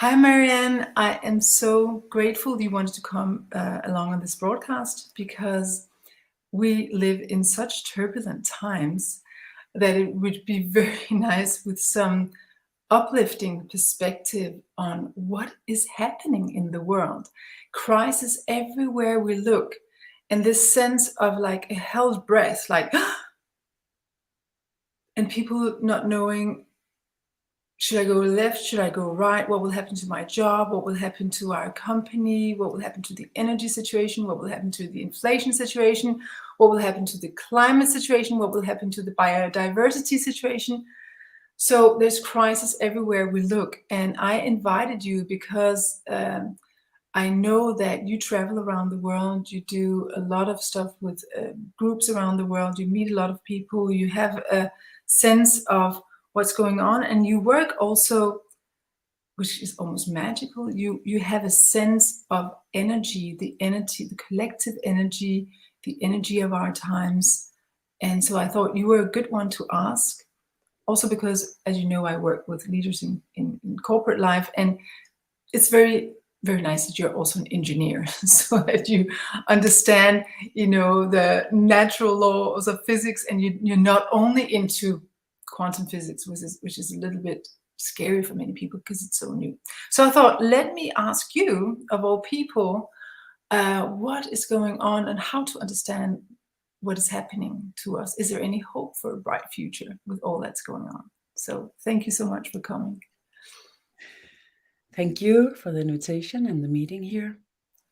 Hi, Marianne. I am so grateful you wanted to come along on this broadcast because we live in such turbulent times that it would be very nice with some uplifting perspective on what is happening in the world. Crisis everywhere we look, and this sense of like a held breath, like, and people not knowing, should I go left? Should I go right? What will happen to my job? What will happen to our company? What will happen to the energy situation? What will happen to the inflation situation? What will happen to the climate situation? What will happen to the biodiversity situation? So there's crisis everywhere we look. And I invited you because I know that you travel around the world. You do a lot of stuff with groups around the world. You meet a lot of people. You have a sense of what's going on, and you work also, which is almost magical. You have a sense of energy, the collective energy, the energy of our times. And so I thought you were a good one to ask. Also because, as you know, I work with leaders in corporate life, and it's very, very nice that you're also an engineer, so that you understand, the natural laws of physics, and you're not only into quantum physics, which is a little bit scary for many people because it's so new. So I thought, let me ask you, of all people, what is going on and how to understand what is happening to us. Is there any hope for a bright future with all that's going on? So thank you so much for coming. Thank you for the invitation and the meeting here.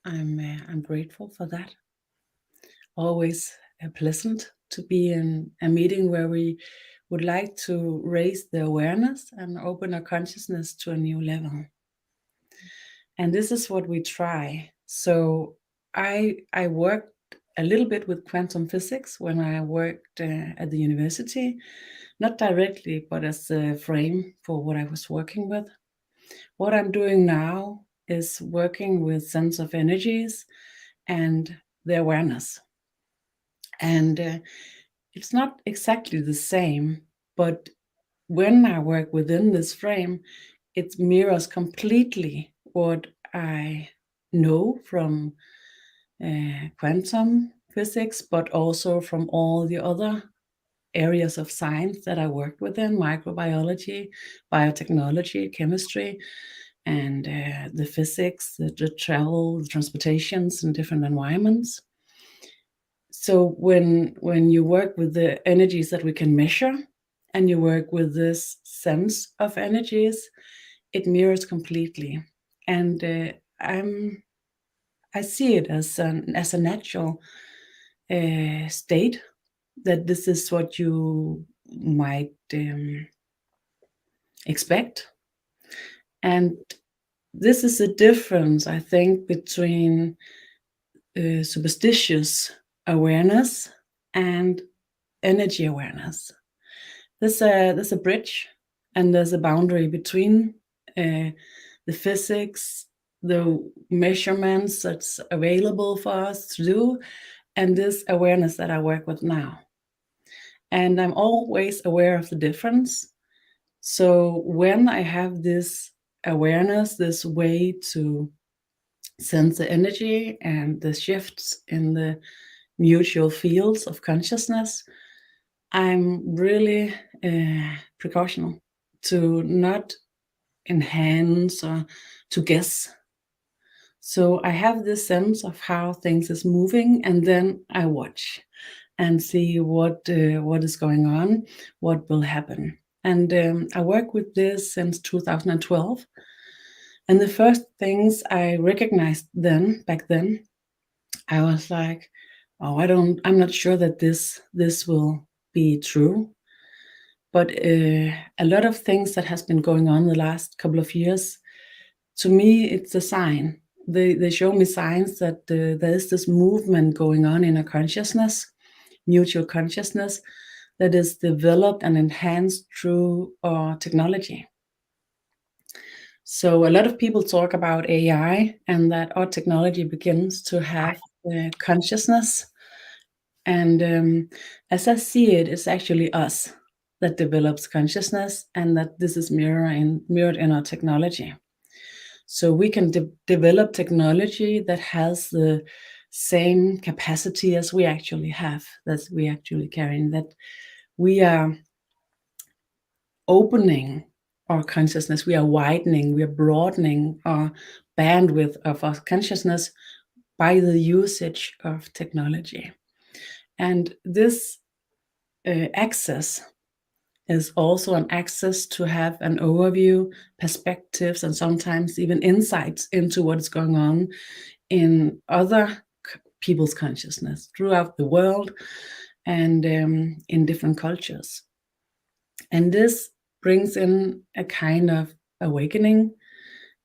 I'm grateful for that. Always pleasant to be in a meeting where we would like to raise the awareness and open our consciousness to a new level. And this is what we try. So I worked a little bit with quantum physics when I worked at the university, not directly, but as a frame for what I was working with. What I'm doing now is working with sense of energies and the awareness. And it's not exactly the same, but when I work within this frame, it mirrors completely what I know from quantum physics, but also from all the other areas of science that I worked within: microbiology, biotechnology, chemistry, and the physics, the travel, the transportations in different environments. So when you work with the energies that we can measure, and you work with this sense of energies, it mirrors completely. And I see it as a natural state, that this is what you might expect. And this is a difference, I think, between superstitious awareness and energy awareness. There's a bridge, and there's a boundary between the physics, the measurements that's available for us to do, and this awareness that I work with now. And I'm always aware of the difference. So when I have this awareness, this way to sense the energy and the shifts in the mutual fields of consciousness, I'm really precautional to not enhance or to guess. So I have this sense of how things is moving, and then I watch and see what is going on, what will happen. And I work with this since 2012. And the first things I recognized back then, I was like, oh, I'm not sure that this will be true. But a lot of things that has been going on the last couple of years, to me, it's a sign. They show me signs that there is this movement going on in our consciousness, mutual consciousness, that is developed and enhanced through our technology. So a lot of people talk about AI, and that our technology begins to have consciousness. And as I see it, it's actually us that develops consciousness, and that this is mirrored in our technology. So we can develop technology that has the same capacity as we actually have, that we actually carry, and that we are opening our consciousness, we are widening, we are broadening our bandwidth of our consciousness by the usage of technology. And this access is also an access to have an overview, perspectives, and sometimes even insights into what is going on in other people's consciousness throughout the world and in different cultures. And this brings in a kind of awakening.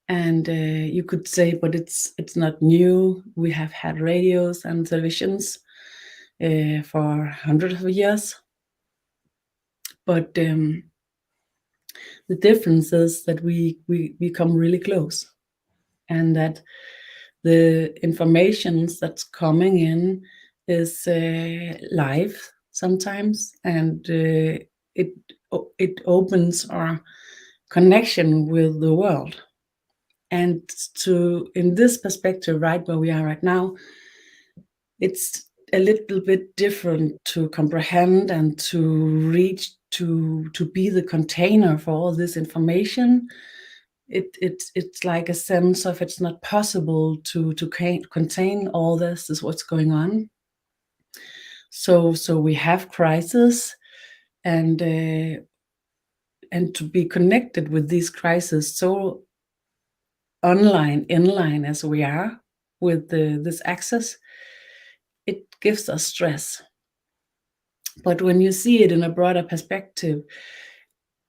And you could say, but it's not new. We have had radios and televisions for hundreds of years. But the difference is that we become really close, and that the information that's coming in is live sometimes, and it opens our connection with the world. And in this perspective, right where we are right now, it's a little bit different to comprehend and to reach, to be the container for all this information. It's like a sense of it's not possible to contain all this is what's going on. So we have crisis, and to be connected with these crises so inline as we are with this access, it gives us stress. But when you see it in a broader perspective,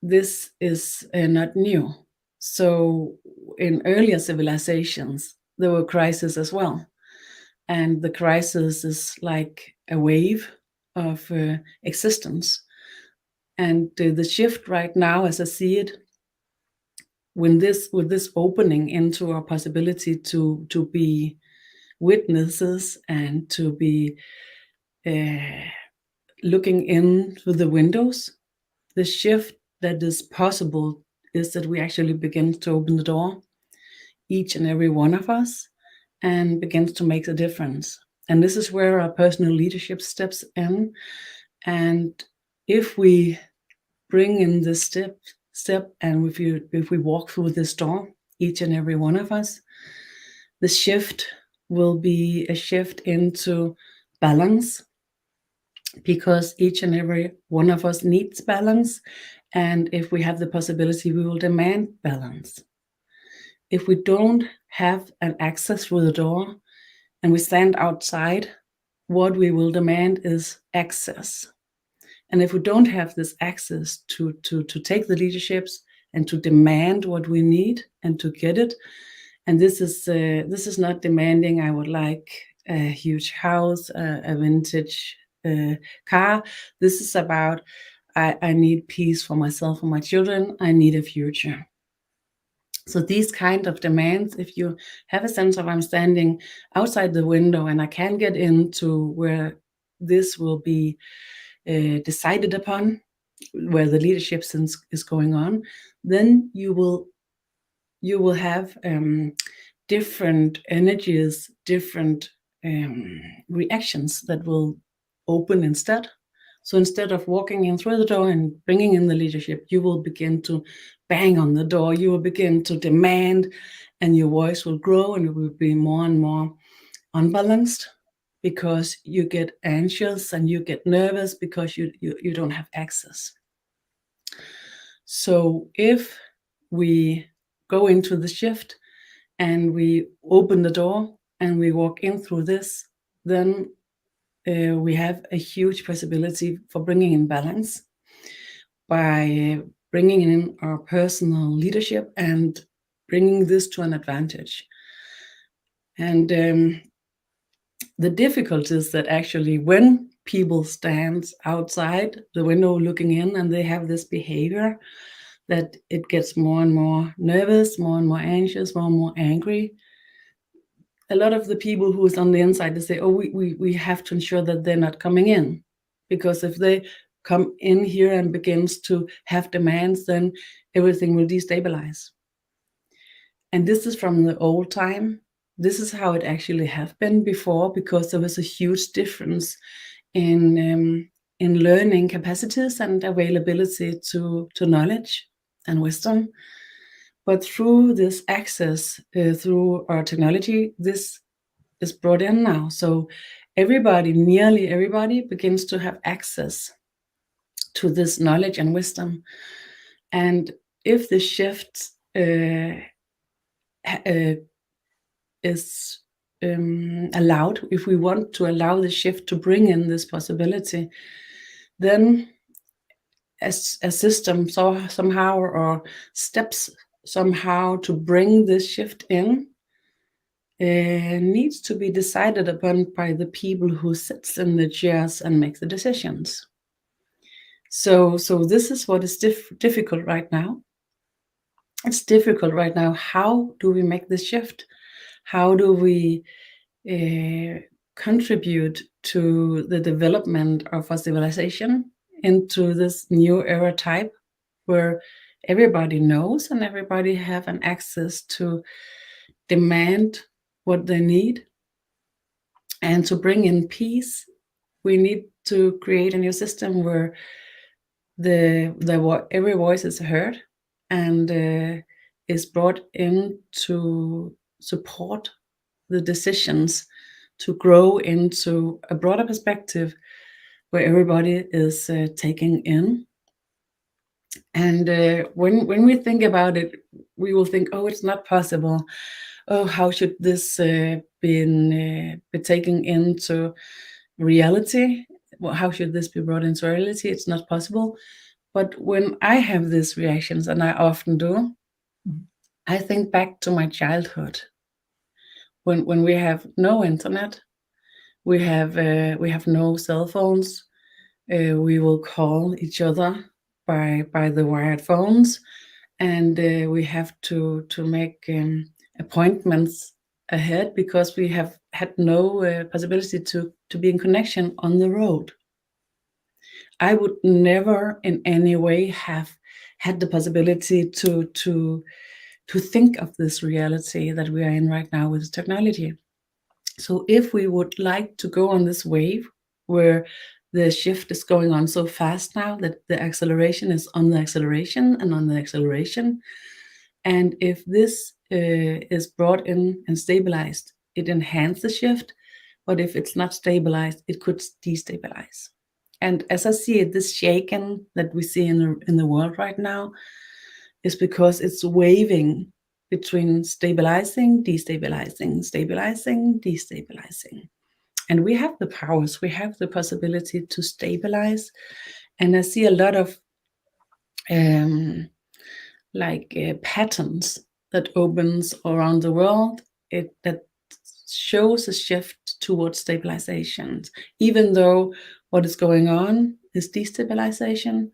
this is not new. So in earlier civilizations, there were crises as well. And the crisis is like a wave of existence. And the shift right now, as I see it, with this opening into our possibility to be witnesses and to be looking in through the windows, the shift that is possible is that we actually begin to open the door, each and every one of us, and begins to make a difference. And this is where our personal leadership steps in. And if we bring in this step, and if we walk through this door, each and every one of us, the shift will be a shift into balance, because each and every one of us needs balance. And if we have the possibility, we will demand balance. If we don't have an access through the door and we stand outside, what we will demand is access. And if we don't have this access to take the leaderships and to demand what we need and to get it, and this is not demanding, I would like a huge house, a vintage car. This is about, I need peace for myself and my children. I need a future. So these kind of demands, if you have a sense of I'm standing outside the window and I can get into where this will be decided upon, where the leadership is going on, then you will have different energies, different reactions that will open instead. So instead of walking in through the door and bringing in the leadership, you will begin to bang on the door, you will begin to demand, and your voice will grow, and it will be more and more unbalanced, because you get anxious and you get nervous because you don't have access. So if we go into the shift and we open the door and we walk in through this, then we have a huge possibility for bringing in balance by bringing in our personal leadership and bringing this to an advantage. And the difficulty is that actually when people stand outside the window looking in and they have this behavior, that it gets more and more nervous, more and more anxious, more and more angry. A lot of the people who is on the inside, they say, oh, we have to ensure that they're not coming in, because if they come in here and begins to have demands, then everything will destabilize. And this is from the old time. This is how it actually have been before, because there was a huge difference in learning capacities and availability to knowledge and wisdom. But through this access, through our technology, this is brought in now. So everybody, nearly everybody, begins to have access to this knowledge and wisdom. And if the shift is allowed, if we want to allow the shift to bring in this possibility, then as a system somehow, or steps somehow to bring this shift in, needs to be decided upon by the people who sits in the chairs and make the decisions. So this is what is difficult right now. It's difficult right now. How do we make this shift? How do we contribute to the development of our civilization into this new era type, where everybody knows and everybody have an access to demand what they need? And to bring in peace, we need to create a new system where every voice is heard and is brought in to support the decisions to grow into a broader perspective where everybody is taking in. And when we think about it, we will think, oh, it's not possible. Oh, how should this be taken into reality? Well, how should this be brought into reality? It's not possible. But when I have these reactions, and I often do, I think back to my childhood, when we have no internet, we have no cell phones. We will call each other by the wired phones, and we have to make appointments ahead, because we have had no possibility to be in connection on the road. I would never in any way have had the possibility to think of this reality that we are in right now with technology. So if we would like to go on this wave where the shift is going on so fast now that the acceleration is on the acceleration and on the acceleration, and if this is brought in and stabilized, it enhances the shift. But if it's not stabilized, it could destabilize. And as I see it, this shaking that we see in the world right now is because it's waving between stabilizing, destabilizing, stabilizing, destabilizing. And we have the powers, we have the possibility to stabilize. And I see a lot of patterns that opens around the world, that shows a shift towards stabilization. Even though what is going on is destabilization,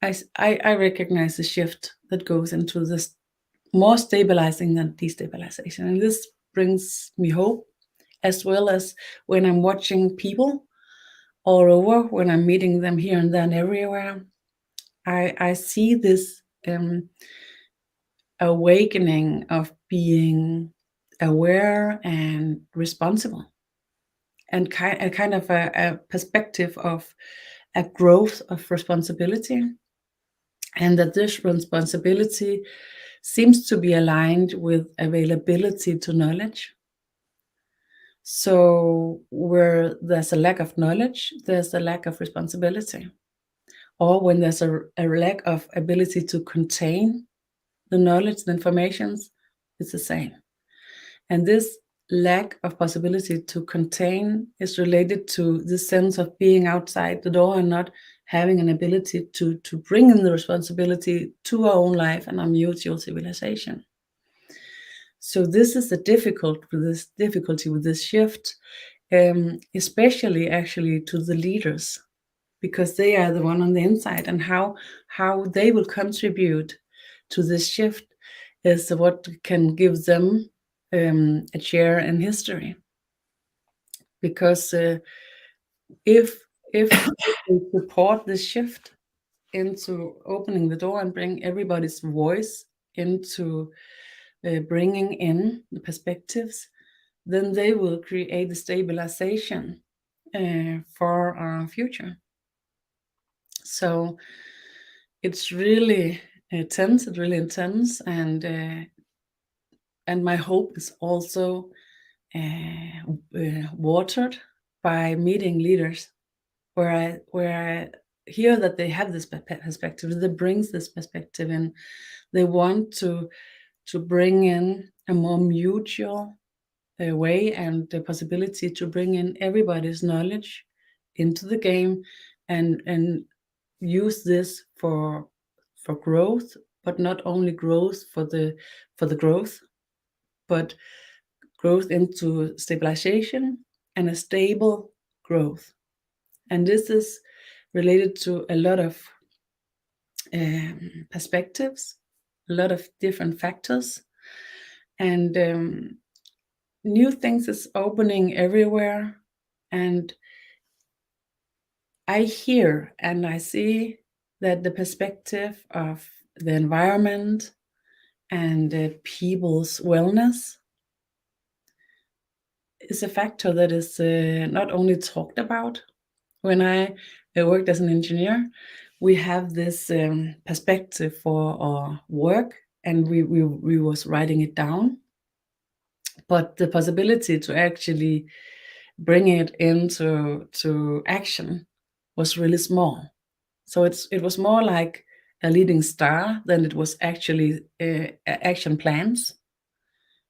I recognize the shift that goes into this more stabilizing than destabilization. And this brings me hope, as well as when I'm watching people all over, when I'm meeting them here and there and everywhere, I see this awakening of being aware and responsible, and kind of a perspective of a growth of responsibility, and that this responsibility seems to be aligned with availability to knowledge. So where there's a lack of knowledge, there's a lack of responsibility. Or when there's a lack of ability to contain the knowledge, the informations, it's the same. And this lack of possibility to contain is related to the sense of being outside the door and not having an ability to bring in the responsibility to our own life and our mutual civilization. So this is the difficulty with this shift, especially actually to the leaders, because they are the one on the inside, and how they will contribute to this shift is what can give them a share in history. Because if we support this shift into opening the door and bring everybody's voice into bringing in the perspectives, then they will create the stabilization for our future. So it's really tense, it's really intense, and my hope is also watered by meeting leaders where I hear that they have this perspective, that brings this perspective in. They want to bring in a more mutual way and the possibility to bring in everybody's knowledge into the game and use this for growth, but not only growth for the growth, but growth into stabilization and a stable growth. And this is related to a lot of perspectives, a lot of different factors, and new things is opening everywhere. And I hear and I see that the perspective of the environment and people's wellness is a factor that is not only talked about. When I worked as an engineer, we have this perspective for our work, and we was writing it down. But the possibility to actually bring it into action was really small. So it was more like a leading star than it was actually action plans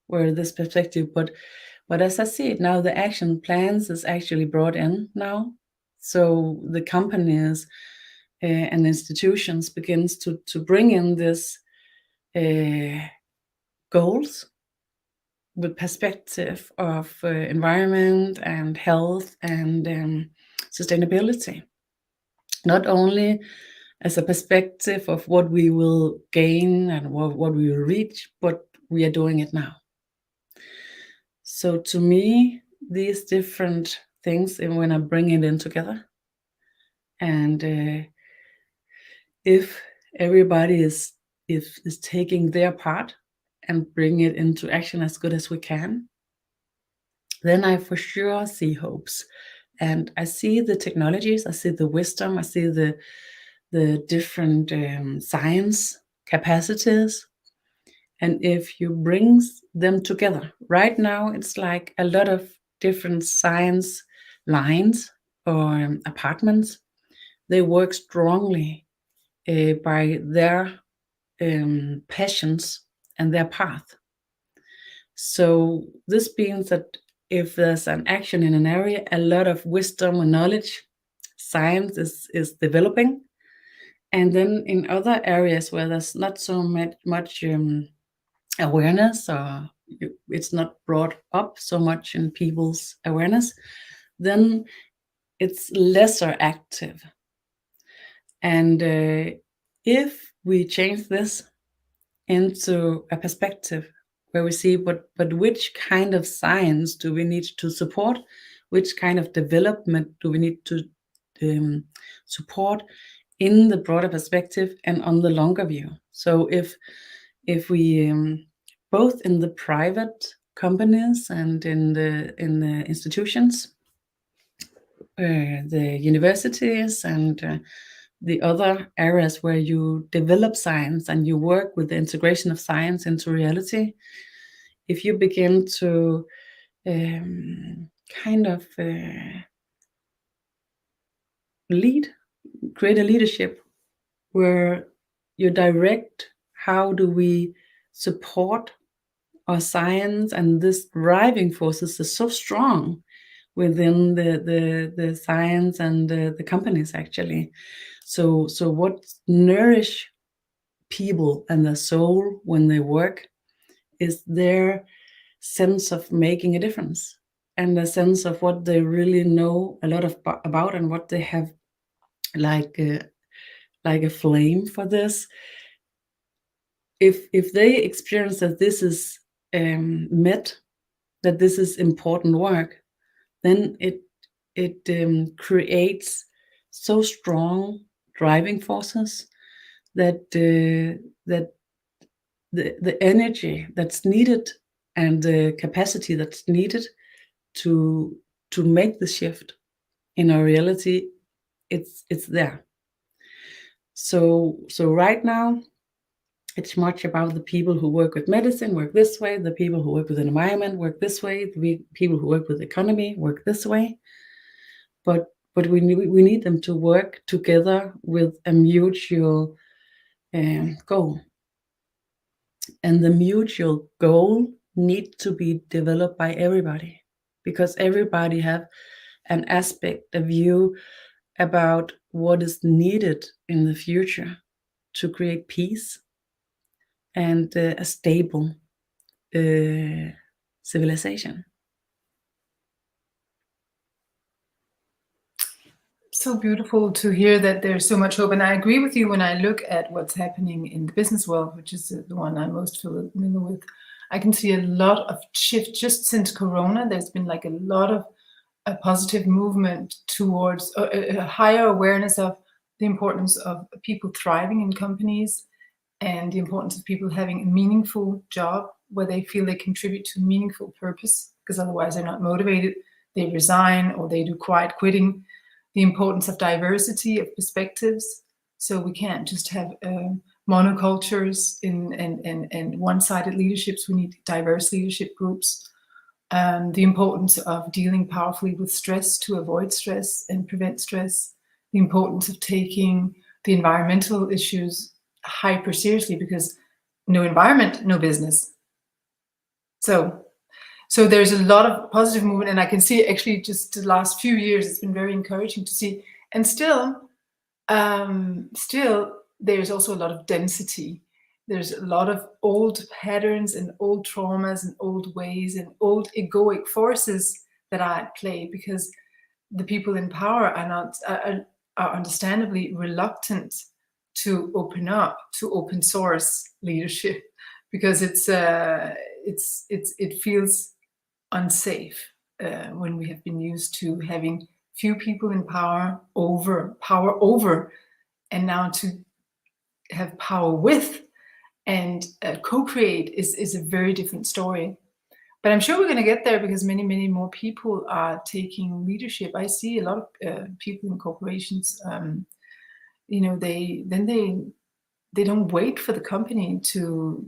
were this perspective. But as I see it now, the action plans is actually brought in now. So the companies and institutions begins to bring in this goals with perspective of environment and health and sustainability. Not only as a perspective of what we will gain and what we will reach, but we are doing it now. So to me, these different things, and when I bring it in together, and if everybody is taking their part and bring it into action as good as we can, then I for sure see hopes. And I see the technologies, I see the wisdom, I see the different science capacities. And if you bring them together, right now it's like a lot of different science lines or apartments. They work strongly by their passions and their path. So this means that if there's an action in an area, a lot of wisdom and knowledge, science is developing. And then in other areas where there's not so much awareness, or it's not brought up so much in people's awareness, then it's lesser active. And if we change this into a perspective where we see but which kind of science do we need to support, which kind of development do we need to support in the broader perspective and on the longer view. So if we both in the private companies and in the institutions, the universities and the other areas where you develop science and you work with the integration of science into reality, if you begin to create a leadership where you direct how do we support our science, and this driving forces is so strong within the science and the companies actually. So what nourish people and their soul when they work is their sense of making a difference and a sense of what they really know a lot about and what they have like a flame for this. If they experience that this is met, that this is important work, then it creates so strong driving forces that the energy that's needed and the capacity that's needed to make the shift in our reality, it's there. So right now, it's much about the people who work with medicine work this way, the people who work with the environment work this way, the people who work with the economy work this way. But we need them to work together with a mutual goal. And the mutual goal needs to be developed by everybody, because everybody have an aspect, a view about what is needed in the future to create peace and a stable civilization. So beautiful to hear that there's so much hope. And I agree with you when I look at what's happening in the business world, which is the one I'm most familiar with. I can see a lot of shift just since Corona. There's been like a lot of a positive movement towards a higher awareness of the importance of people thriving in companies and the importance of people having a meaningful job where they feel they contribute to meaningful purpose, because otherwise they're not motivated. They resign or they do quiet quitting. The importance of diversity of perspectives. So we can't just have monocultures and one-sided leaderships. We need diverse leadership groups. The importance of dealing powerfully with stress to avoid stress and prevent stress. The importance of taking the environmental issues hyper seriously, because no environment, no business. So there's a lot of positive movement, and I can see actually just the last few years, it's been very encouraging to see. And still there's also a lot of density. There's a lot of old patterns and old traumas and old ways and old egoic forces that are at play, because the people in power are understandably reluctant to open up to open source leadership, because it feels unsafe when we have been used to having few people in power over, and now to have power with and co-create is a very different story. But I'm sure we're going to get there, because many more people are taking leadership. I see a lot of people in corporations, they don't wait for the company to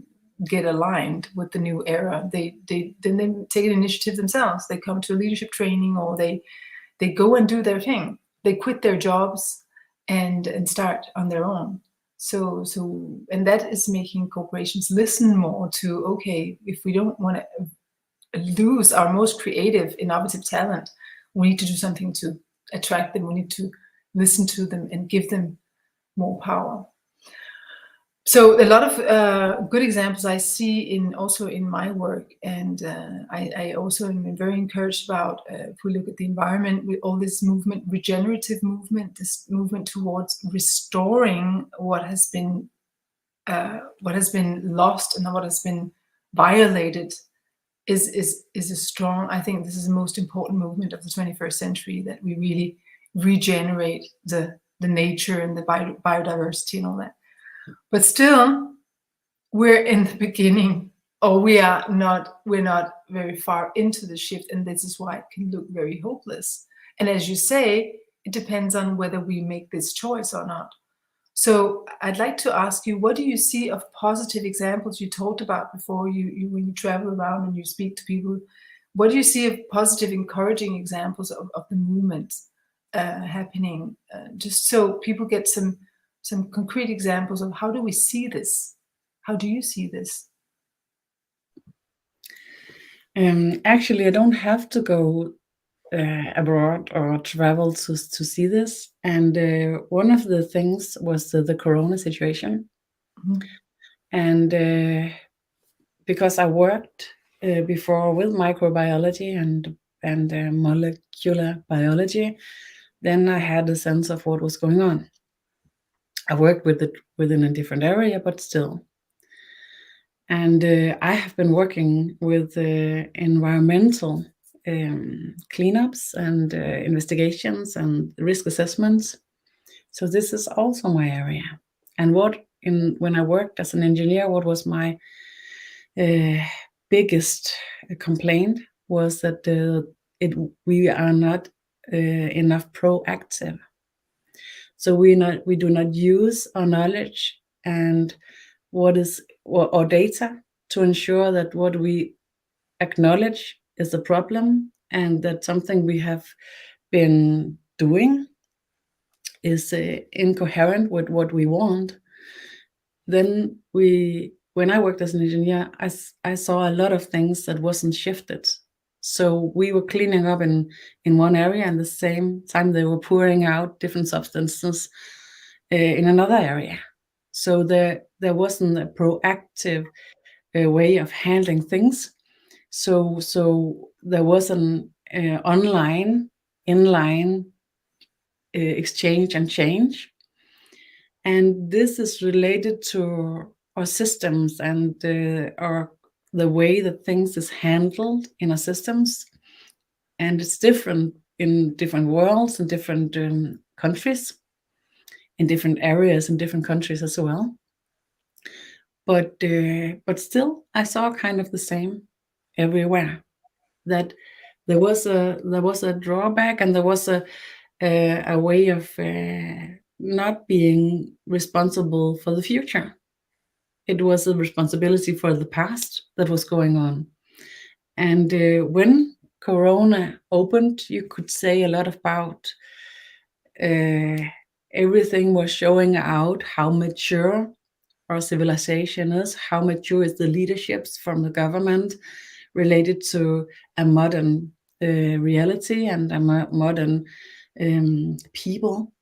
get aligned with the new era. They take an initiative themselves. They come to a leadership training, or they go and do their thing. They quit their jobs and start on their own. So and that is making corporations listen more to, okay, if we don't want to lose our most creative, innovative talent, we need to do something to attract them. We need to listen to them and give them more power. So a lot of good examples I see also in my work, and I also am very encouraged about, if we look at the environment, with all this movement, regenerative movement, this movement towards restoring what has been lost and what has been violated, is a strong. I think this is the most important movement of the 21st century, that we really regenerate the nature and the biodiversity and all that. But still, we're in the beginning, or we're not very far into the shift, and this is why it can look very hopeless. And as you say, it depends on whether we make this choice or not. So I'd like to ask you, what do you see of positive examples? You talked about before, you when you travel around and you speak to people, what do you see of positive, encouraging examples of the movement happening, just so people get some concrete examples of how do we see this? How do you see this? Actually, I don't have to go abroad or travel to see this. And one of the things was the Corona situation. Mm-hmm. And because I worked before with microbiology and molecular biology, then I had a sense of what was going on. I worked with it within a different area, but still. And I have been working with environmental cleanups and investigations and risk assessments. So this is also my area. And what when I worked as an engineer, what was my biggest complaint was that we are not enough proactive. So we do not use our knowledge and or data to ensure that what we acknowledge is a problem and that something we have been doing is incoherent with what we want. Then when I worked as an engineer, I saw a lot of things that wasn't shifted. So we were cleaning up in one area, and at the same time they were pouring out different substances in another area. So there wasn't a proactive way of handling things. So there was an inline exchange and change. And this is related to our systems and the way that things is handled in our systems. And it's different in different worlds and different countries, in different areas in different countries as well. But still, I saw kind of the same everywhere. That there was a drawback, and there was a way of not being responsible for the future. It was a responsibility for the past that was going on. And when Corona opened, you could say a lot about everything was showing out how mature our civilization is, how mature is the leaderships from the government related to a modern reality and a modern people.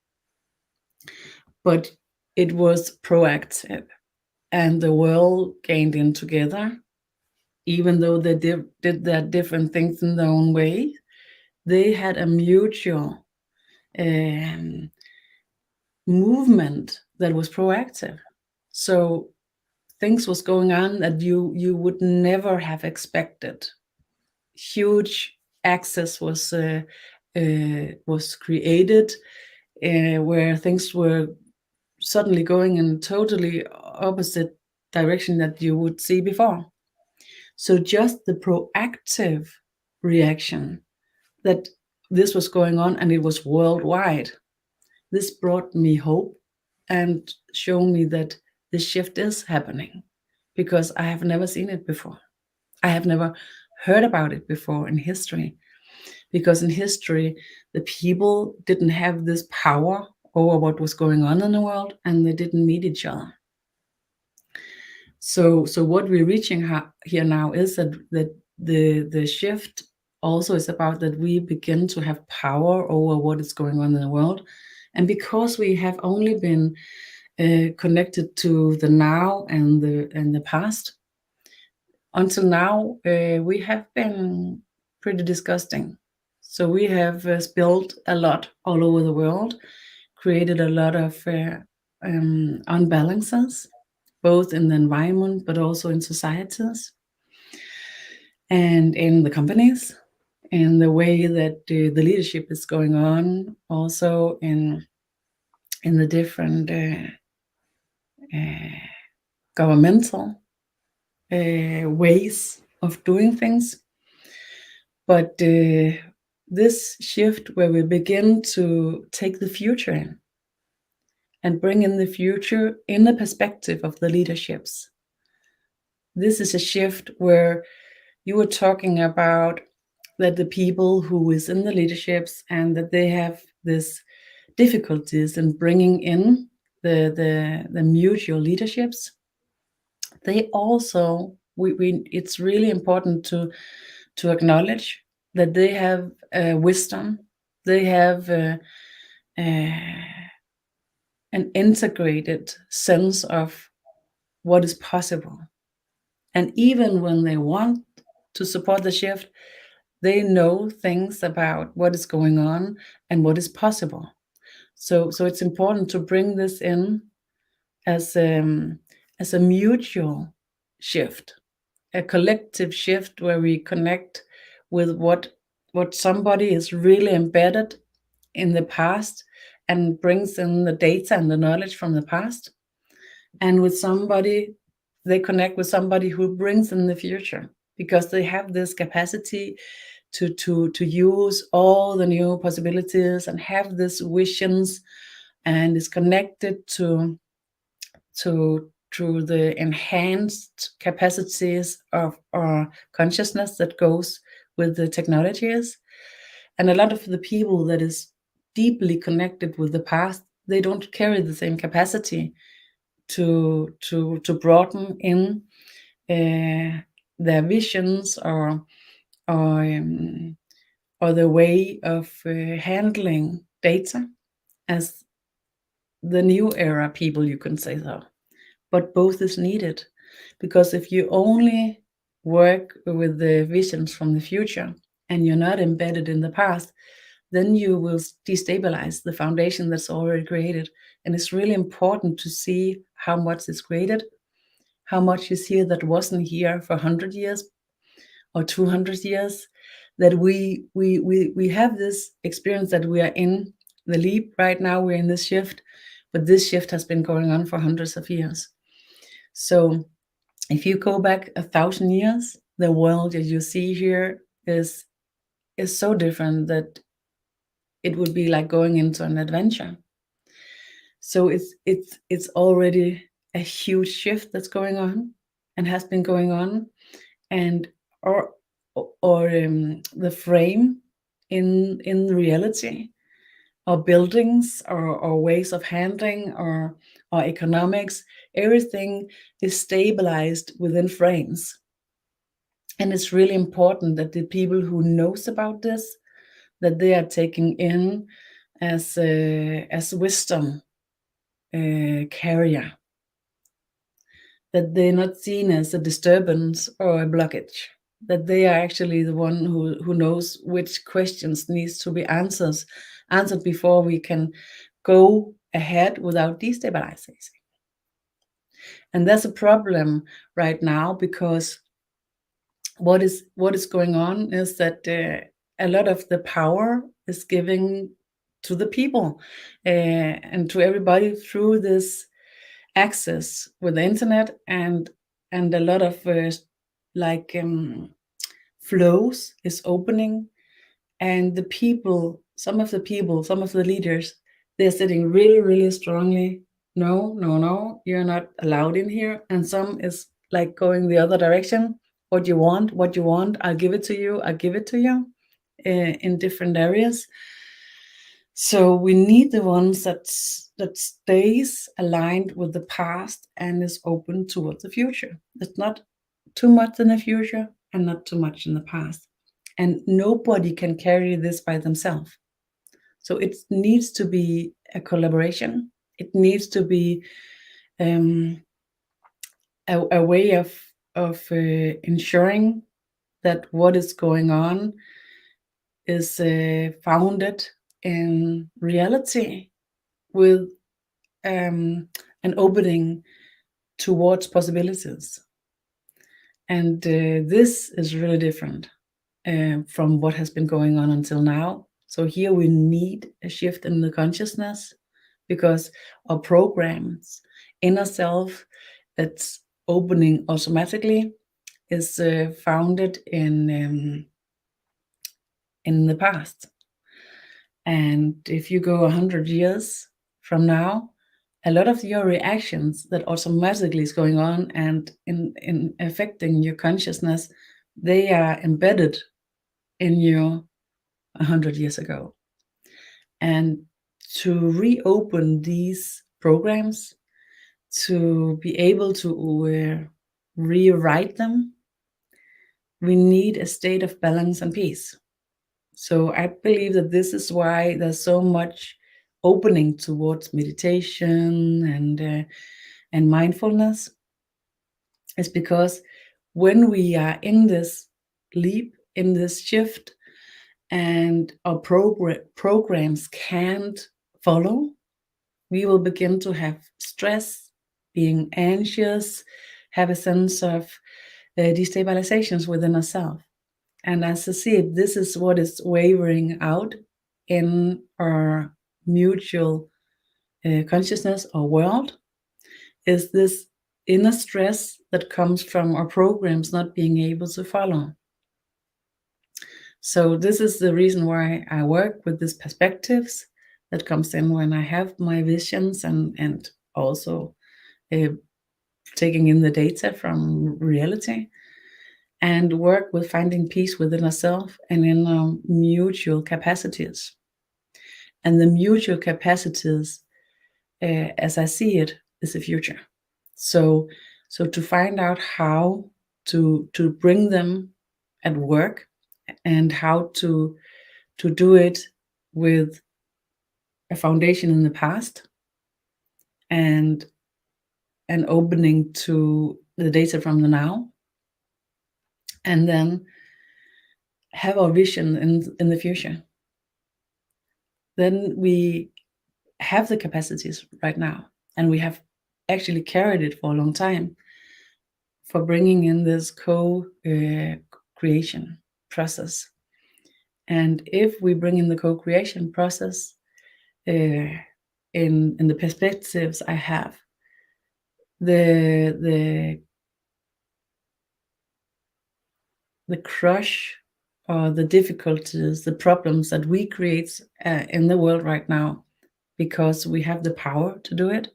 But it was proactive, and the world gained in together. Even though they did their different things in their own way, they had a mutual movement that was proactive. So things was going on that you would never have expected. Huge access was created where things were suddenly going in totally opposite direction that you would see before. So just the proactive reaction that this was going on, and it was worldwide, this brought me hope and showed me that the shift is happening, because I have never seen it before. I have never heard about it before in history, because in history, the people didn't have this power over what was going on in the world, and they didn't meet each other. So what we're reaching here now is that the shift also is about that we begin to have power over what is going on in the world. And because we have only been connected to the now and the past, until now, we have been pretty disgusting. So we have spilled a lot all over the world, created a lot of unbalances, both in the environment, but also in societies and in the companies, in the way that the leadership is going on, also in the different governmental ways of doing things. But this shift where we begin to take the future in and bring in the future in the perspective of the leaderships. This is a shift where you were talking about that the people who is in the leaderships and that they have this difficulties in bringing in the mutual leaderships. They also, it's really important to acknowledge that they have wisdom. They have an integrated sense of what is possible. And even when they want to support the shift, they know things about what is going on and what is possible. So it's important to bring this in as a mutual shift, a collective shift where we connect with what somebody is really embedded in the past and brings in the data and the knowledge from the past, and with somebody, they connect with somebody who brings in the future, because they have this capacity to use all the new possibilities and have these visions, and is connected to the enhanced capacities of our consciousness that goes with the technologies. And a lot of the people that is deeply connected with the past, they don't carry the same capacity to broaden in their visions or the way of handling data as the new era people, you can say so. But both is needed, because if you only work with the visions from the future and you're not embedded in the past, then you will destabilize the foundation that's already created. And it's really important to see how much is created, how much is here that wasn't here for 100 years or 200 years, that we have this experience that we are in the leap right now, we're in this shift, but this shift has been going on for hundreds of years. So if you go back 1,000 years, the world that you see here is so different that it would be like going into an adventure. So it's already a huge shift that's going on and has been going on, and or the frame in reality, or buildings, or ways of handling, or economics, everything is stabilized within frames. And it's really important that the people who knows about this, that they are taking in as wisdom carrier, that they're not seen as a disturbance or a blockage, that they are actually the one who knows which questions needs to be answered before we can go ahead without destabilizing. And that's a problem right now, because what is going on is that a lot of the power is given to the people and to everybody through this access with the internet, and a lot of flows is opening, and the people, some of the leaders, they're sitting really strongly, no, you're not allowed in here. And some is like going the other direction. What you want, I'll give it to you in different areas. So we need the ones that stays aligned with the past and is open towards the future. It's not too much in the future and not too much in the past. And nobody can carry this by themselves. So it needs to be a collaboration. It needs to be a way of ensuring that what is going on is founded in reality, with an opening towards possibilities. And this is really different from what has been going on until now. So here we need a shift in the consciousness, because our programs, inner self, that's opening automatically, is founded in the past. And if you go 100 years from now, a lot of your reactions that automatically is going on and in affecting your consciousness, they are embedded in you 100 years ago. And to reopen these programs, to be able to rewrite them, we need a state of balance and peace. So I believe that this is why there's so much opening towards meditation and mindfulness. It's because when we are in this leap, in this shift, and our programs can't follow, we will begin to have stress, being anxious, have a sense of destabilizations within ourselves. And as I see it, this is what is wavering out in our mutual consciousness or world. is this inner stress that comes from our programs not being able to follow. So this is the reason why I work with these perspectives that comes in when I have my visions, and also taking in the data from reality, and work with finding peace within ourselves and in our mutual capacities. And the mutual capacities, as I see it, is the future. So to find out how to bring them at work, and how to do it with a foundation in the past, and an opening to the data from the now, and then have our vision in the future. Then we have the capacities right now, and we have actually carried it for a long time for bringing in this co-creation process. And if we bring in the co-creation process in the perspectives I have, the crush or the difficulties, the problems that we create in the world right now, because we have the power to do it,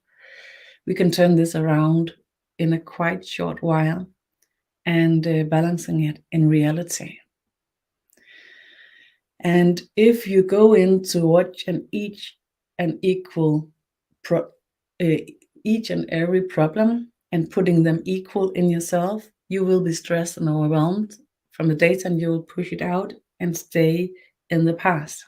we can turn this around in a quite short while, and balancing it in reality. And if you go into watch each and every problem and putting them equal in yourself, you will be stressed and overwhelmed from the data, and you will push it out and stay in the past.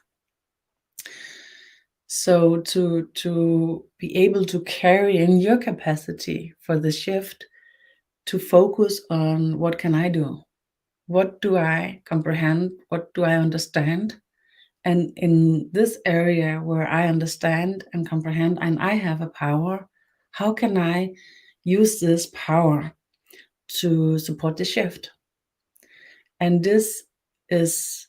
So to be able to carry in your capacity for the shift, to focus on what can I do? What do I comprehend? What do I understand? And in this area where I understand and comprehend and I have a power, how can I use this power to support the shift? And this is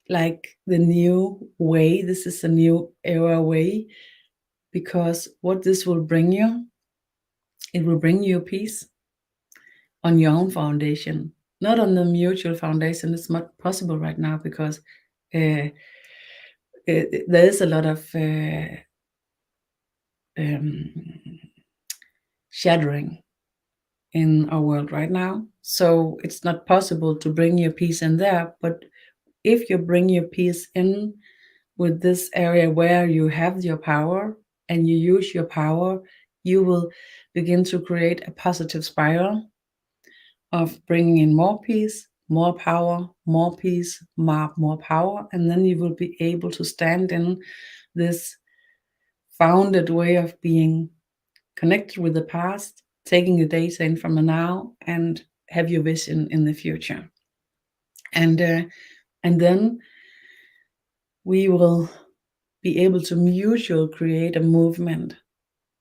like the new way. This is a new era way, because what this will bring you, it will bring you peace on your own foundation, not on the mutual foundation. It's not possible right now, because there is a lot of shattering in our world right now. So it's not possible to bring your peace in there. But if you bring your peace in with this area where you have your power and you use your power, you will begin to create a positive spiral of bringing in more peace, more power, more peace, more power. And then you will be able to stand in this founded way of being connected with the past, taking the data in from the now, and have your vision in the future. And then we will be able to mutually create a movement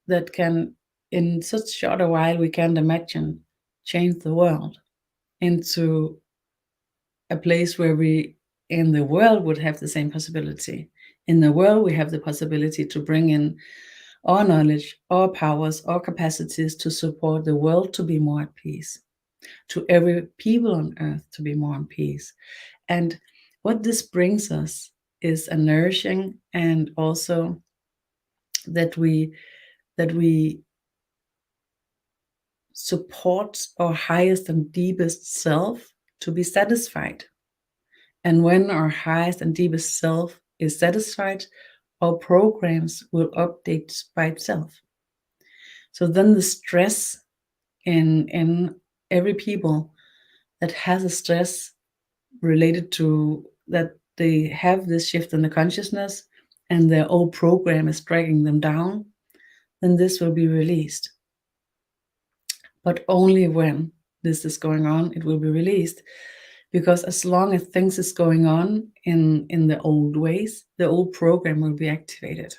that can, in such short a while we can't imagine, change the world into a place where we in the world would have the same possibility. In the world, we have the possibility to bring in our knowledge, our powers, our capacities to support the world to be more at peace, to every people on earth to be more at peace. And what this brings us is a nourishing, and also that we support our highest and deepest self to be satisfied. And when our highest and deepest self is satisfied, our programs will update by itself. So then the stress in every people that has a stress related to that they have this shift in the consciousness and their old program is dragging them down, then this will be released. But only when this is going on, it will be released. Because as long as things is going on in the old ways, the old program will be activated.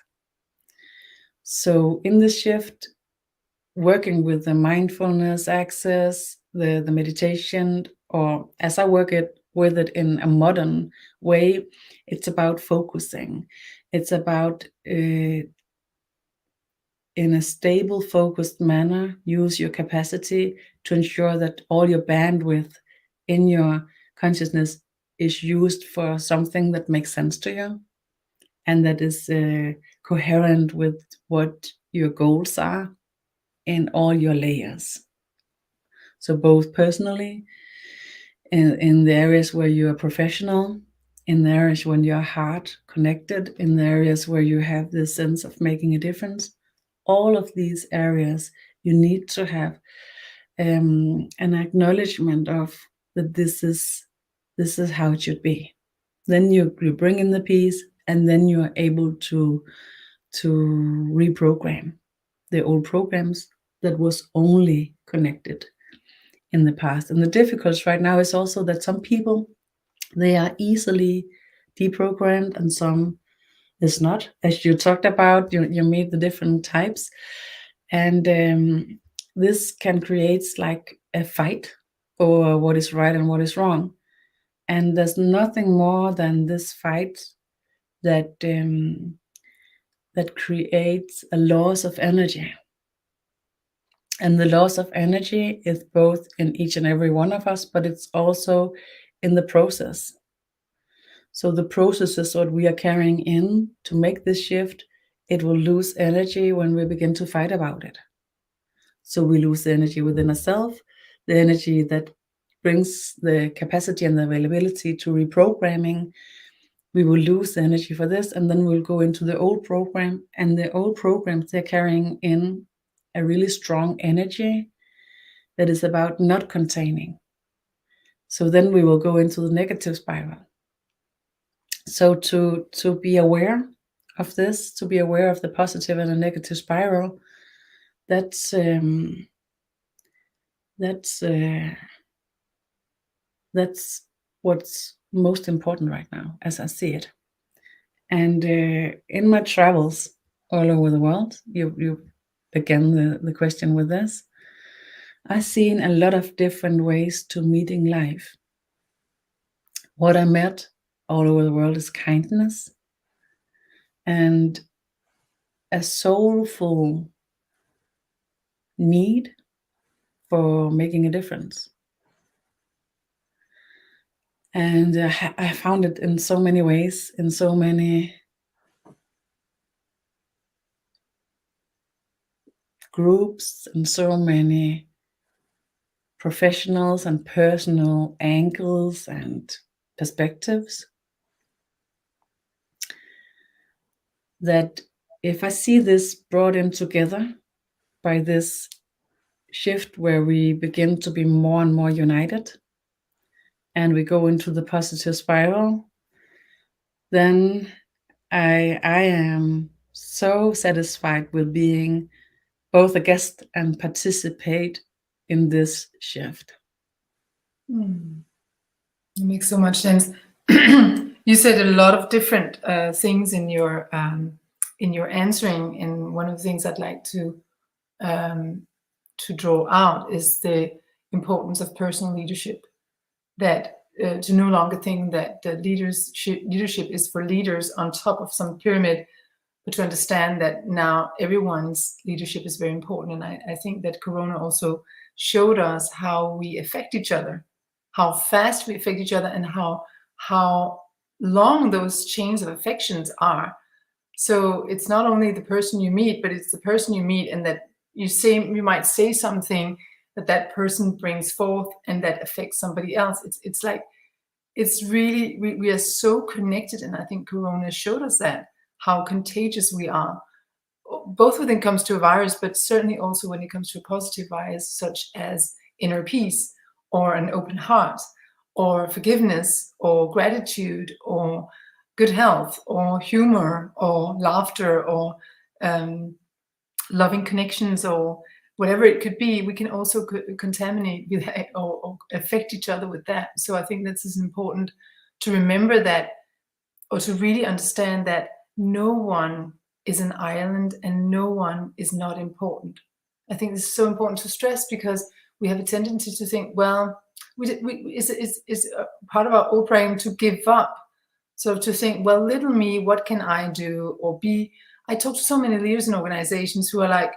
So in the shift, working with the mindfulness access, the meditation, or as I work with it in a modern way, it's about focusing. It's about in a stable, focused manner, use your capacity to ensure that all your bandwidth in your consciousness is used for something that makes sense to you and that is coherent with what your goals are in all your layers. So both personally, in the areas where you are professional, in the areas when you are heart connected, in the areas where you have this sense of making a difference, all of these areas you need to have an acknowledgement of that this is how it should be. Then you bring in the peace, and then you are able to reprogram the old programs that was only connected in the past. And the difficulty right now is also that some people, they are easily deprogrammed and some is not. As you talked about, you made the different types, and this can create like a fight over what is right and what is wrong. And there's nothing more than this fight that that creates a loss of energy. And the loss of energy is both in each and every one of us, but it's also in the process. So the process is what we are carrying in to make this shift. It will lose energy when we begin to fight about it. So we lose the energy within ourselves, the energy that brings the capacity and the availability to reprogramming. We will lose the energy for this, and then we'll go into the old program. And the old programs, they're carrying in a really strong energy that is about not containing. So then we will go into the negative spiral. So to be aware of this, to be aware of the positive and the negative spiral, that's what's most important right now, as I see it. And in my travels all over the world, you began the question with this. I've seen a lot of different ways to meeting life. What I met all over the world is kindness and a soulful need for making a difference. And I found it in so many ways, in so many groups, and so many professionals and personal angles and perspectives, that if I see this brought in together by this shift where we begin to be more and more united and we go into the positive spiral, then I am so satisfied with being both a guest and participate in this shift. It makes so much sense. You said a lot of different things in your answering, and one of the things I'd like to draw out is the importance of personal leadership. That to no longer think that the leadership is for leaders on top of some pyramid, but to understand that now everyone's leadership is very important. And I think that Corona also showed us how we affect each other, how fast we affect each other, and how long those chains of affections are. So it's not only the person you meet, but it's the person you meet, and that you might say something that person brings forth and that affects somebody else. It's like, it's really, we are so connected. And I think Corona showed us that, how contagious we are, both when it comes to a virus, but certainly also when it comes to a positive virus, such as inner peace or an open heart or forgiveness or gratitude or good health or humor or laughter or loving connections or whatever it could be. We can also contaminate with that or affect each other with that. So I think this is important to remember that, or to really understand that no one is an island and no one is not important. I think this is so important to stress, because we have a tendency to think, well, it's part of our old brain to give up. So to think, well, little me, what can I do or be? I talk to so many leaders in organizations who are like,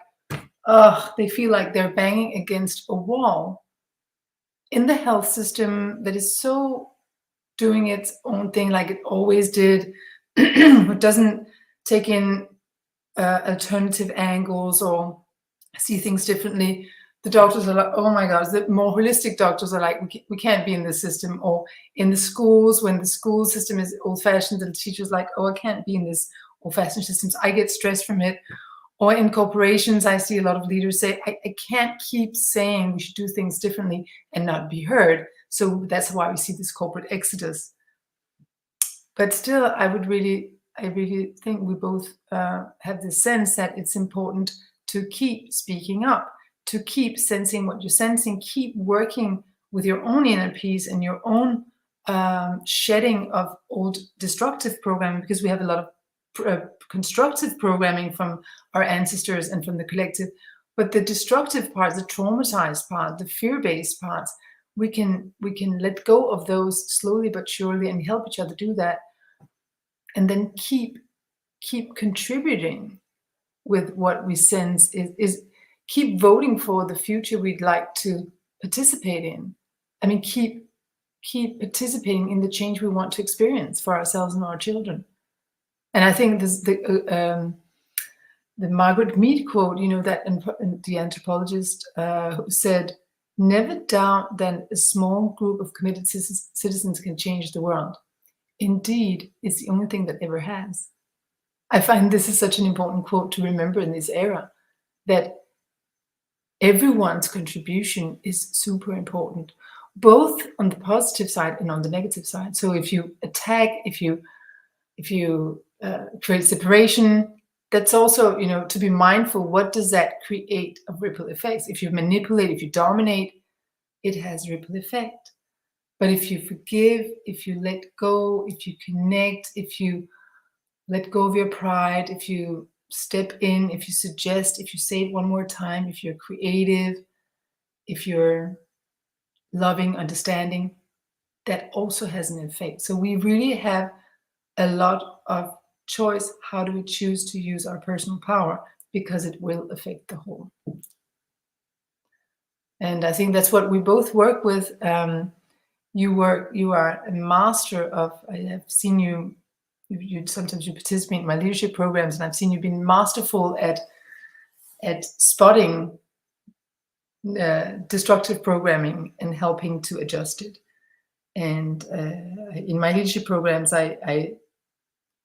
oh, they feel like they're banging against a wall in the health system that is so doing its own thing like it always did. It doesn't take in alternative angles or see things differently. The doctors are like, oh my gosh, the more holistic doctors are like, we can't be in this system. Or in the schools, when the school system is old-fashioned, the teacher's like, oh, I can't be in this old-fashioned systems. I get stressed from it. Or in corporations, I see a lot of leaders say, I can't keep saying we should do things differently and not be heard. So that's why we see this corporate exodus. But still, I really think we both have the sense that it's important to keep speaking up, to keep sensing what you're sensing, keep working with your own inner peace and your own shedding of old destructive programming, because we have a lot of constructive programming from our ancestors and from the collective. But the destructive parts, the traumatized part, the fear-based parts, we can let go of those slowly but surely and help each other do that, and then keep contributing with what we sense is keep voting for the future we'd like to participate in. I mean, keep participating in the change we want to experience for ourselves and our children. And I think this, the Margaret Mead quote, that the anthropologist who said, "Never doubt that a small group of committed citizens can change the world. Indeed, it's the only thing that ever has." I find this is such an important quote to remember in this era, that everyone's contribution is super important, both on the positive side and on the negative side. So if you attack, if you create separation, that's also, to be mindful, what does that create of ripple effects? If you manipulate, if you dominate, it has ripple effect. But if you forgive, if you let go, if you connect, if you let go of your pride, if you step in, if you suggest, if you say it one more time, if you're creative, if you're loving, understanding, that also has an effect. So we really have a lot of choice. How do we choose to use our personal power? Because it will affect the whole. And I think that's what we both work with. You are a master of, I have seen you sometimes you participate in my leadership programs, and I've seen you being masterful at spotting destructive programming and helping to adjust it. And in my leadership programs, I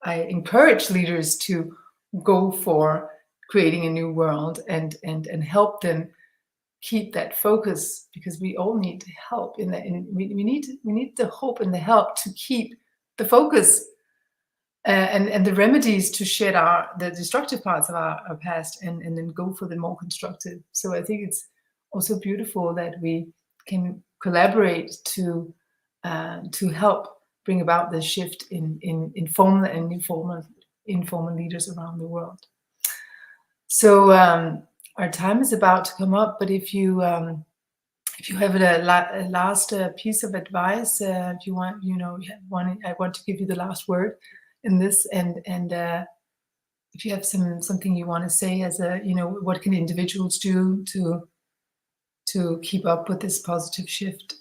encourage leaders to go for creating a new world and help them keep that focus, because we all need help in that. And we need the hope and the help to keep the focus and the remedies to shed the destructive parts of our past and then go for the more constructive. So I think it's also beautiful that we can collaborate to help bring about the shift in formal and informal leaders around the world. So our time is about to come up, but if you have a last piece of advice, if you want, I want to give you the last word in this, and if you have something you want to say as what can individuals do to keep up with this positive shift.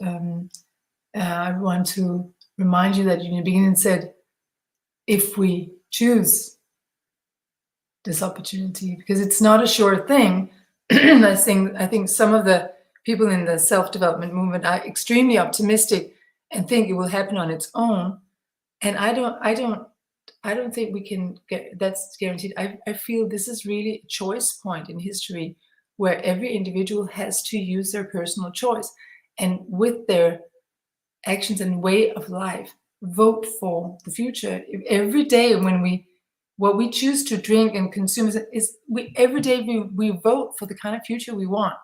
I want to remind you that in the beginning said, if we choose this opportunity, because it's not a sure thing. I think some of the people in the self-development movement are extremely optimistic and think it will happen on its own. And I don't think we can get that's guaranteed. I feel this is really a choice point in history where every individual has to use their personal choice and with their actions and way of life vote for the future. Every day what we choose to drink and consume is every day we vote for the kind of future we want.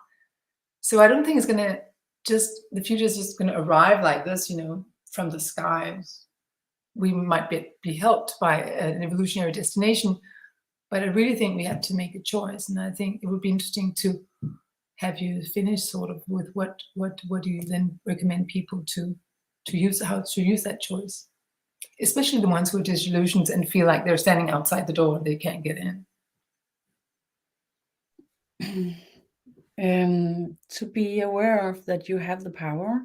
So I don't think it's gonna the future is just gonna arrive like this, from the skies. We might be helped by an evolutionary destination, but I really think we have to make a choice. And I think it would be interesting to have you finish sort of with what do you then recommend people to use, how to use that choice, especially the ones who are disillusioned and feel like they're standing outside the door and they can't get in. to be aware of that you have the power,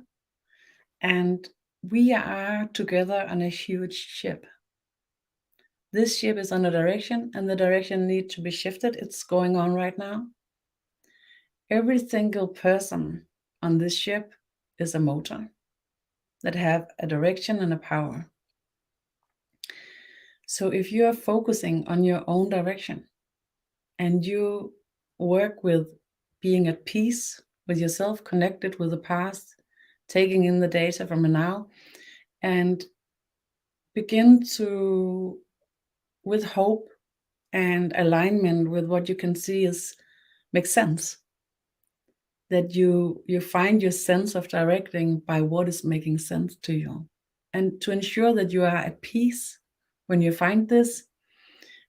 and we are together on a huge ship. This ship is on a direction, and the direction needs to be shifted. It's going on right now. Every single person on this ship is a motor that have a direction and a power. So if you are focusing on your own direction and you work with being at peace with yourself, connected with the past, taking in the data from now, and begin to, with hope and alignment with what you can see is makes sense, that you find your sense of directing by what is making sense to you. And to ensure that you are at peace when you find this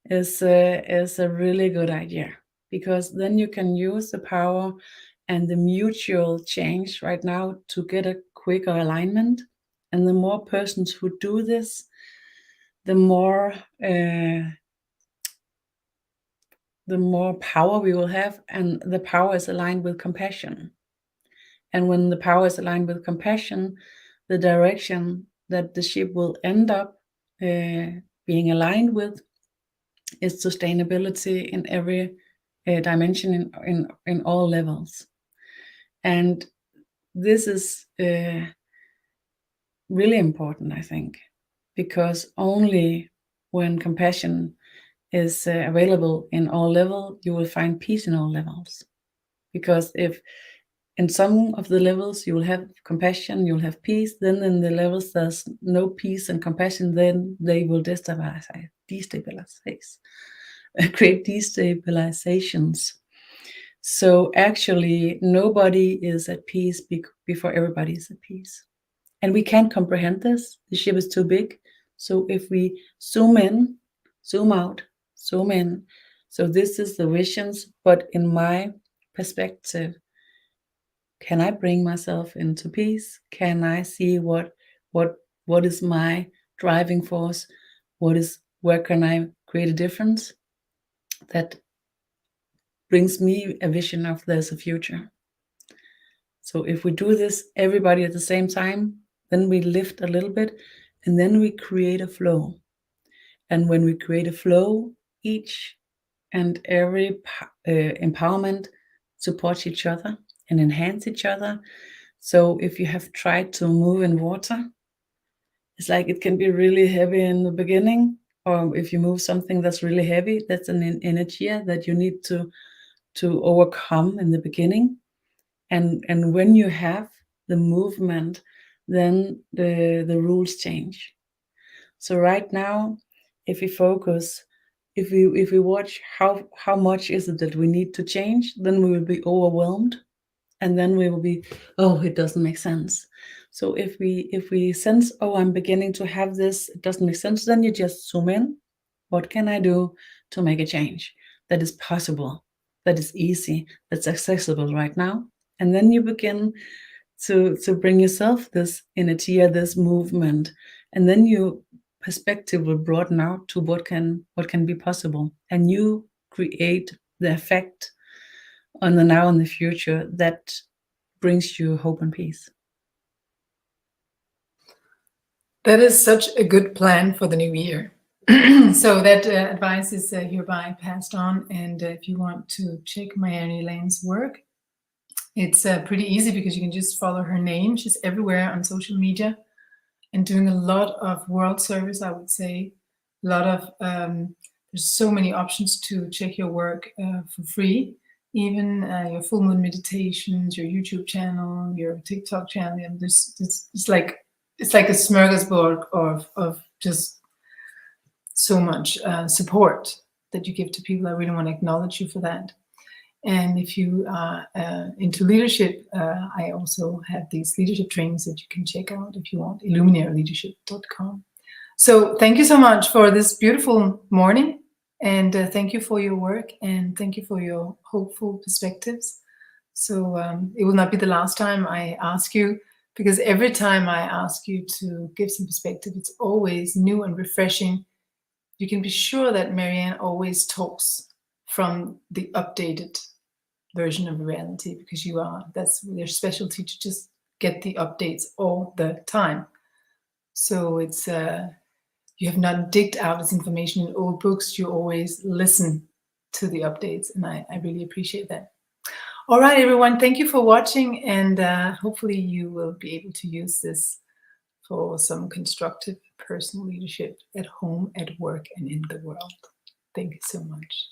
is a really good idea, because then you can use the power and the mutual change right now to get a quicker alignment. And the more persons who do this, the more power we will have, and the power is aligned with compassion. And when the power is aligned with compassion, the direction that the ship will end up being aligned with is sustainability in every dimension, in all levels. And this is really important, I think, because only when compassion is available in all levels, you will find peace in all levels. Because if in some of the levels you will have compassion, you'll have peace, then in the levels there's no peace and compassion, then they will destabilize, create destabilizations. So actually nobody is at peace before everybody is at peace. And we can't comprehend this. The ship is too big. So if we zoom in, zoom out, zoom in. So this is the visions, but in my perspective, can I bring myself into peace? Can I see what is my driving force? Where can I create a difference that brings me a vision of there's a future? So if we do this, everybody at the same time, then we lift a little bit, and then we create a flow. And when we create a flow, each and every empowerment supports each other and enhance each other. So if you have tried to move in water, it's like it can be really heavy in the beginning, or if you move something that's really heavy, that's an energy that you need to overcome in the beginning. And when you have the movement, then the rules change. So right now, if we focus, if we watch how much is it that we need to change, then we will be overwhelmed, and then we will be, oh, it doesn't make sense. So if we sense, oh, I'm beginning to have this, it doesn't make sense, then you just zoom in. What can I do to make a change that is possible, that is easy, that's accessible right now? And then you begin to bring yourself this energy, this movement, and then your perspective will broaden out to what can be possible, and you create the effect on the now and the future that brings you hope and peace. That is such a good plan for the new year. So that advice is hereby passed on. And if you want to check Marianne Lane's work, it's pretty easy, because you can just follow her name. She's everywhere on social media and doing a lot of world service, I would say. A lot of, there's so many options to check your work for free. Even your full moon meditations, your YouTube channel, your TikTok channel. And it's like a smorgasbord of just so much support that you give to people. I really want to acknowledge you for that. And if you are into leadership, I also have these leadership trainings that you can check out if you want, illuminateleadership.com. So thank you so much for this beautiful morning, and thank you for your work, and thank you for your hopeful perspectives. So it will not be the last time I ask you, because every time I ask you to give some perspective, it's always new and refreshing. You can be sure that Marianne always talks from the updated version of reality, because that's your specialty, to just get the updates all the time. So it's you have not digged out this information in old books. You always listen to the updates, and I really appreciate that. All right, everyone, thank you for watching, and hopefully you will be able to use this for some constructive personal leadership at home, at work, and in the world. Thank you so much.